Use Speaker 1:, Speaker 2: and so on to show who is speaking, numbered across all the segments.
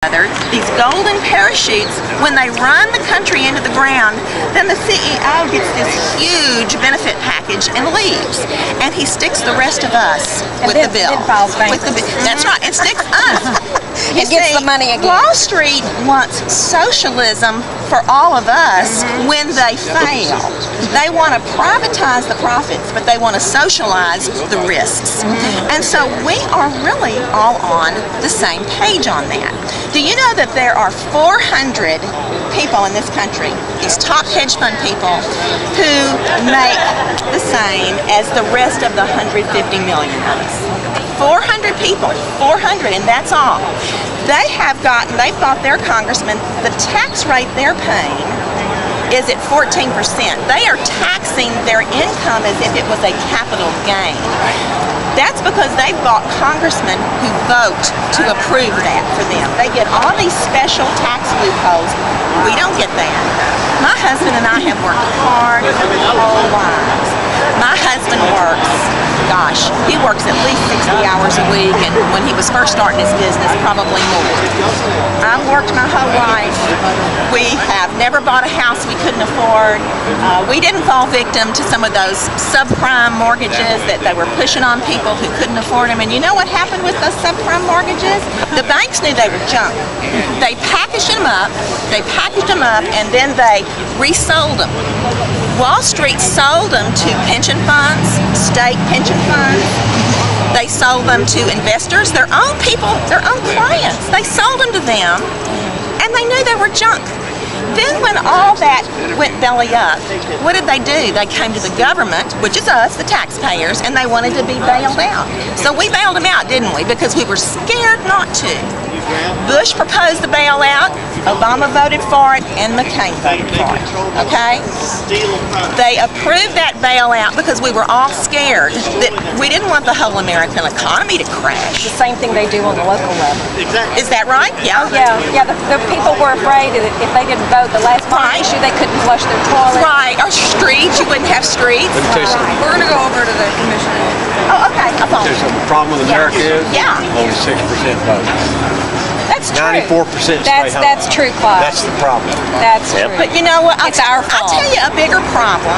Speaker 1: these golden parachutes, when they run the country into the ground, then the CEO gets this huge benefit package and leaves, and he sticks the rest of us with the bill. That's right, and sticks us.
Speaker 2: He gets the money again.
Speaker 1: Wall Street wants socialism for all of us when they fail. They want to privatize the profits, but they want to socialize the risks. And so we are really all on the same page on that. Do you know that there are 400 people in this country, these top hedge fund people, who make the same as the rest of the 150 million of us? 400 people, 400, and that's all. They've bought their congressman, the tax rate they're paying is at 14%. They are taxing their income as if it was a capital gain. That's because they bought congressmen who vote to approve that for them. They get all these special tax loopholes. We don't get that. My husband and I have worked hard our whole lives. My husband works, he works at least 60 hours a week, and when he was first starting his business, probably more. I've worked my whole life. We have never bought a house we couldn't afford. We didn't fall victim to some of those subprime mortgages that they were pushing on people who couldn't afford them. And you know what happened with those subprime mortgages? The banks knew they were junk. They packaged them up, and then they resold them. Wall Street sold them to pension funds, state pension funds. They sold them to investors, their own people, their own clients. They sold them to them, and they knew they were junk. Then when all that went belly up, what did they do? They came to the government, which is us, the taxpayers, and they wanted to be bailed out. So we bailed them out, didn't we? Because we were scared not to. Bush proposed the bailout, Obama voted for it, and McCain voted for it, okay? They approved that bailout because we were all scared that we didn't want the whole American economy to crash.
Speaker 2: The same thing they do on the local level.
Speaker 1: Is that right? Yeah.
Speaker 2: Oh, yeah. The people were afraid that if they didn't vote the last issue, they couldn't flush their toilet.
Speaker 1: Right, or streets, you wouldn't have streets.
Speaker 3: We're going to go over to the commission.
Speaker 1: Oh, okay.
Speaker 4: The problem with America is only 6% vote.
Speaker 1: That's true.
Speaker 4: 94% stay home.
Speaker 2: That's true, Clive.
Speaker 4: That's the problem.
Speaker 2: That's true.
Speaker 1: But you know what?
Speaker 2: It's our fault.
Speaker 1: I'll tell you a bigger problem.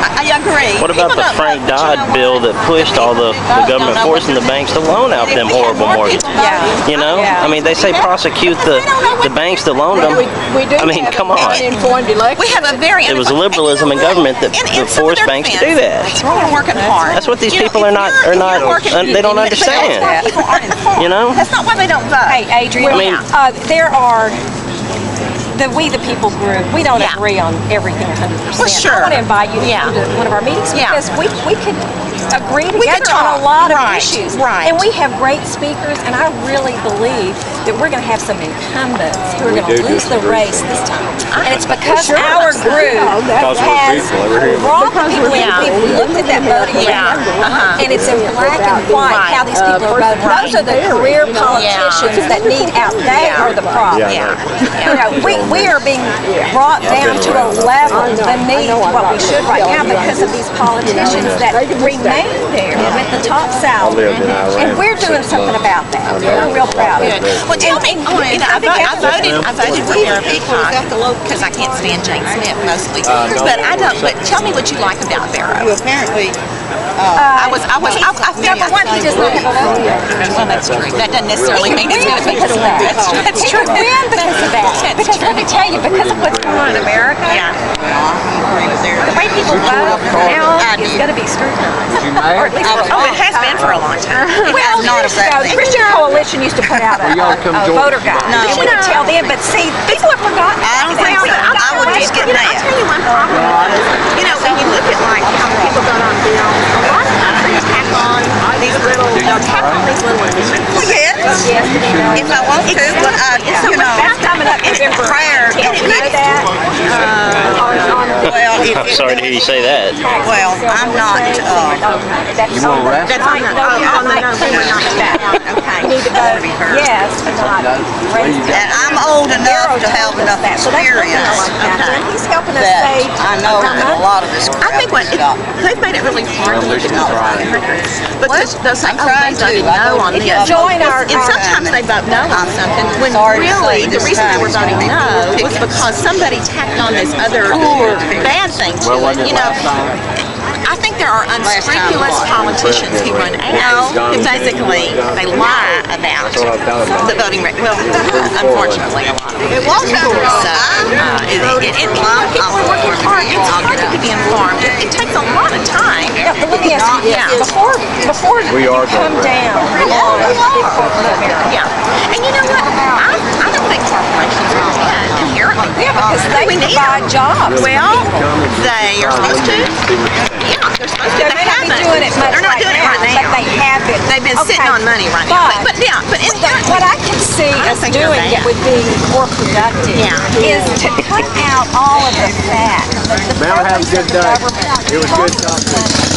Speaker 1: I agree.
Speaker 5: What about the Frank Dodd bill that pushed all the government forcing the banks to loan out them horrible mortgages?
Speaker 1: Yeah.
Speaker 5: You know? I mean, they say prosecute the banks that loaned them. I mean, come on.
Speaker 1: We have a very...
Speaker 5: It was liberalism in government that forced banks to do that.
Speaker 1: We're working hard.
Speaker 5: That's what these people are not, they don't understand. You know?
Speaker 1: That's not why they don't vote.
Speaker 2: Hey, Adrian,
Speaker 5: I mean,
Speaker 2: there are We the People group. We don't agree on everything 100%.
Speaker 1: Well, sure.
Speaker 2: I want to invite you to come to one of our meetings because we could agree
Speaker 1: We could
Speaker 2: together on a lot of issues.
Speaker 1: Right.
Speaker 2: And we have great speakers, and I really believe that we're going to have some incumbents who are going to lose the race this time. And it's because our group has brought the people in. We've looked at that voting record, and it's in black and white how these people are voting. Those are the career politicians that need out. They are the problem. You know, we are being brought down to a level beneath what we should right now because of these politicians that remain there with the top salary. And we're doing something about that. We're real proud of it.
Speaker 1: Well, tell me, I voted for Aaron Peacock because I can't stand Jane Smith mostly. But tell me what you like about Barrow.
Speaker 3: You apparently...
Speaker 1: I feel
Speaker 2: Number one, he does not have a vote.
Speaker 1: Well, that's true. That doesn't necessarily mean it's going to be
Speaker 2: because of that.
Speaker 1: That's true.
Speaker 2: And because of that. Because let me tell you, because of what's going on in America, the way people vote now is going to be scrutinized. Or at least
Speaker 1: it has been for a long time.
Speaker 2: Well, the Christian Coalition used to put out a voter guide. We would tell them, but see, people have forgotten.
Speaker 1: I would just get mad. I'll tell you one problem. When you look at how people go on bills, a lot of times they just tack on these little
Speaker 3: Well, yes. If I want to, but
Speaker 2: that's coming up in prayer.
Speaker 3: Well,
Speaker 5: I'm sorry to hear you say that.
Speaker 3: Well, I'm not.
Speaker 4: You want to rest?
Speaker 1: That's on the. Okay.
Speaker 2: You need to vote yes, but not raise it.
Speaker 3: And I'm old enough to have enough
Speaker 2: So that's what we
Speaker 3: experience
Speaker 2: like that. And he's helping us
Speaker 3: that
Speaker 2: save.
Speaker 3: I know that a lot of this crap
Speaker 1: I think what
Speaker 3: is not.
Speaker 1: they've made it really hard to look at these because they'll say,
Speaker 3: I'm
Speaker 1: oh,
Speaker 3: trying
Speaker 1: they voted
Speaker 3: to. I
Speaker 1: no
Speaker 3: know
Speaker 1: on
Speaker 3: if
Speaker 1: this.
Speaker 3: you
Speaker 2: join our-
Speaker 1: And sometimes they vote no on something when
Speaker 3: sorry to
Speaker 1: really
Speaker 3: say
Speaker 1: the
Speaker 3: this
Speaker 1: reason they
Speaker 3: time
Speaker 1: were
Speaker 3: it's
Speaker 1: voting
Speaker 3: gonna be
Speaker 1: no
Speaker 3: poor
Speaker 1: was because somebody tacked on this other bad thing to
Speaker 4: Well,
Speaker 1: it.
Speaker 4: wasn't it
Speaker 1: You know,
Speaker 4: last time?
Speaker 1: I think there are unscrupulous politicians who run ads who basically they lie about the voting rate. Well, unfortunately, a lot of them.
Speaker 3: It was
Speaker 1: So, people are working hard. It's hard to be informed. It takes a lot of time.
Speaker 2: Yeah, but let me ask you this. Before
Speaker 4: We
Speaker 2: you
Speaker 4: are
Speaker 2: come
Speaker 4: going
Speaker 2: down
Speaker 1: Yeah. And you know what? I don't think corporations are bad inherently.
Speaker 2: Yeah, because they
Speaker 1: We need
Speaker 2: provide
Speaker 1: them.
Speaker 2: jobs.
Speaker 1: Well, they are supposed to. Yeah, they're supposed to.
Speaker 2: They may not be doing it much
Speaker 1: They're not
Speaker 2: right
Speaker 1: doing
Speaker 2: now,
Speaker 1: it right now.
Speaker 2: but they have been.
Speaker 1: They've been sitting
Speaker 2: Okay.
Speaker 1: on money right now. But
Speaker 2: What I can see
Speaker 1: I
Speaker 2: us
Speaker 1: think they're
Speaker 2: doing that
Speaker 1: bad.
Speaker 2: would be more productive is to cut out all of the fat. The
Speaker 4: Ma'am, have a good day.
Speaker 2: government
Speaker 4: It was good talking to you.